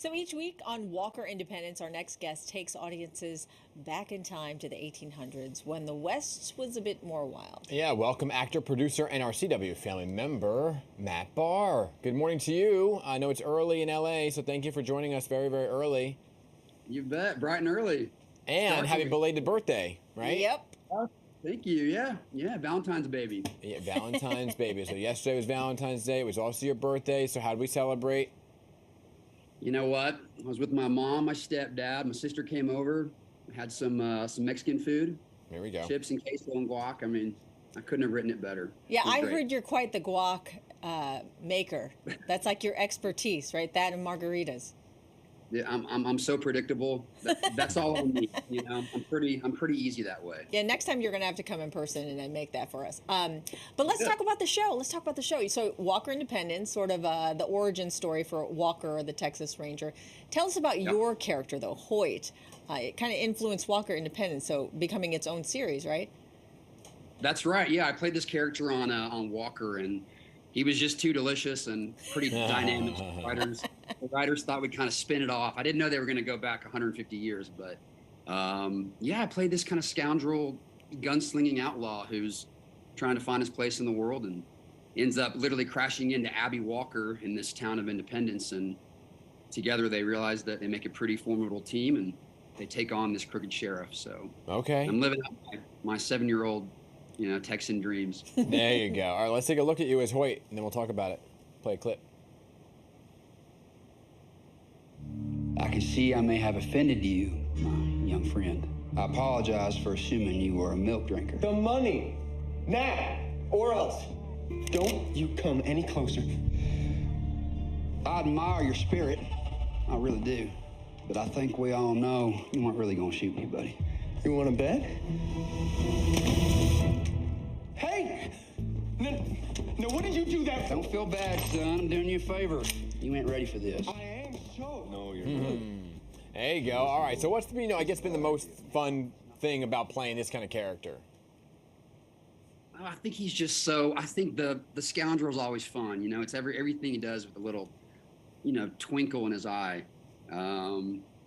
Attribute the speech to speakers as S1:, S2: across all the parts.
S1: So each week on Walker Independence, our next guest takes audiences back in time to the 1800s when the West was a bit more wild.
S2: Yeah, welcome actor, producer, and our CW family member, Matt Barr. Good morning to you. I know it's early in LA, so thank you for joining us very, very early.
S3: You bet, bright and early.
S2: And happy belated birthday, right?
S1: Yep.
S3: Thank you. Yeah, Valentine's baby.
S2: Yeah, Valentine's baby. So yesterday was Valentine's Day. It was also your birthday. So how did we celebrate?
S3: You know what? I was with my mom, my stepdad, my sister came over. We had some Mexican food.
S2: There we go.
S3: Chips and queso and guac. I mean, I couldn't have written it better.
S1: Yeah, I heard you're quite the guac maker. That's like your expertise, right? That and margaritas.
S3: Yeah, I'm so predictable. That's all on me. You know, I'm pretty easy that way.
S1: Yeah, next time you're going to have to come in person and then make that for us. But let's talk about the show. So Walker Independence, sort of the origin story for Walker, the Texas Ranger. Tell us about your character, though, Hoyt. It kind of influenced Walker Independence, so becoming its own series, right?
S3: That's right. Yeah, I played this character on Walker, and he was just too delicious and pretty dynamic. The writers thought we'd kind of spin it off. I didn't know they were going to go back 150 years, but I played this kind of scoundrel, gunslinging outlaw who's trying to find his place in the world and ends up literally crashing into Abby Walker in this town of Independence. And together they realize that they make a pretty formidable team and they take on this crooked sheriff. So I'm living out my 7-year-old, Texan dreams.
S2: There you go. All right, let's take a look at you as Hoyt, and then we'll talk about it. Play a clip.
S4: I can see I may have offended you, my young friend. I apologize for assuming you were a milk drinker.
S5: The money! Now! Or else! Don't you come any closer.
S4: I admire your spirit. I really do. But I think we all know you weren't really gonna shoot me, buddy.
S5: You want to bet? Hey! No, what did you do that for?
S4: Don't feel bad, son. I'm doing you a favor. You ain't ready for this.
S5: I am so.
S2: No, you're not. There you go. All right, so what's been the most fun thing about playing this kind of character?
S3: I think he's just I think the scoundrel's always fun. It's everything he does with a little, twinkle in his eye.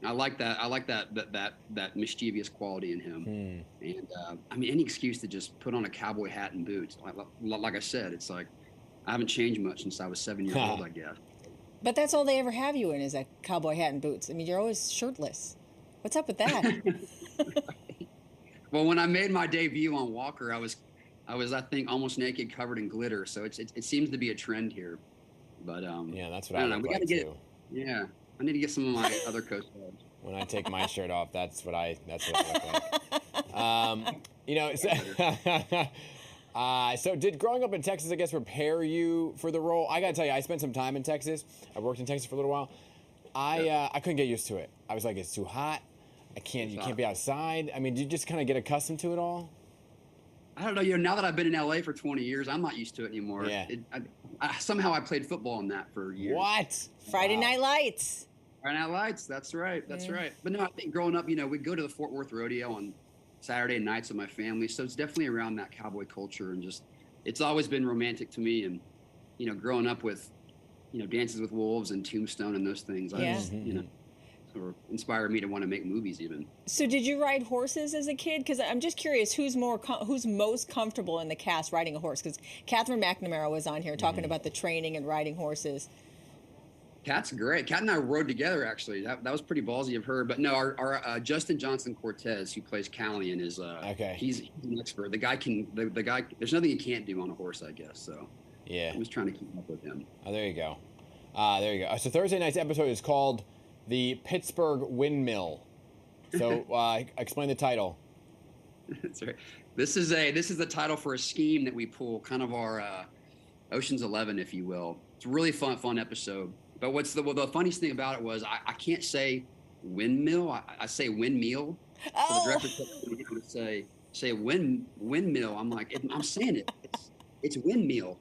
S3: I like that mischievous quality in him. And any excuse to just put on a cowboy hat and boots. Like I said, it's like I haven't changed much since I was 7 years old, I guess.
S1: But that's all they ever have you in is a cowboy hat and boots. I mean, you're always shirtless. What's up with that?
S3: Well, when I made my debut on Walker, I was I think almost naked, covered in glitter. So it seems to be a trend here. But
S2: yeah, that's what I look like too.
S3: Yeah, I need to get some of my other co-stars.
S2: When I take my shirt off, that's what I look like. So did growing up in Texas, I guess, prepare you for the role? I gotta tell you, I spent some time in Texas. I worked in Texas for a little while. I couldn't get used to it. I was like, it's too hot. You can't be outside. I mean, do you just kind of get accustomed to it all?
S3: I don't know. Now that I've been in LA for 20 years, I'm not used to it anymore.
S2: Yeah.
S3: Somehow I played football in that for years.
S2: What?
S1: Friday Night Lights.
S3: Friday Night Lights. That's right. That's right. But no, I think growing up, we'd go to the Fort Worth Rodeo on Saturday nights with my family. So it's definitely around that cowboy culture, and it's always been romantic to me. And, growing up with, Dances with Wolves and Tombstone and those things, sort of inspired me to want to make movies even.
S1: So did you ride horses as a kid? Because I'm just curious, who's most comfortable in the cast riding a horse? Because Catherine McNamara was on here talking about the training and riding horses.
S3: Kat's great. Kat and I rode together, actually. That was pretty ballsy of her. But no, our Justin Johnson Cortez, who plays Callion, is he's an expert. The guy there's nothing he can't do on a horse, I guess. So
S2: yeah,
S3: I'm just trying to keep up with him.
S2: Oh, there you go. So Thursday night's episode is called The Pittsburgh Windmill. So explain the title.
S3: That's right. This is the title for a scheme that we pull, kind of our Ocean's 11, if you will. It's a really fun episode. But what's the funniest thing about it was I can't say windmill. I say windmeal.
S1: Oh.
S3: So the director told me to say windmill. I'm like, I'm saying it. It's windmeal.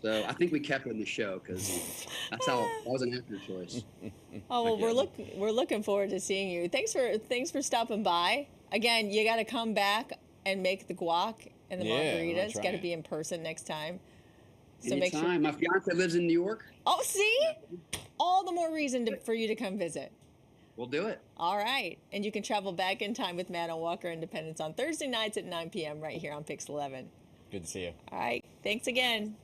S3: So I think we kept it in the show because that was an actor choice.
S1: Oh well, we're looking forward to seeing you. Thanks for stopping by. Again, you got to come back and make the guac and the margaritas. Got to be in person next time.
S3: So anytime. My fiance lives in New York.
S1: Oh, see? all the more reason for you to come visit.
S3: We'll do it.
S1: All right. And you can travel back in time with Matt on Walker Independence on Thursday nights at 9 p.m. right here on Pix 11.
S2: Good to see you.
S1: All right. Thanks again.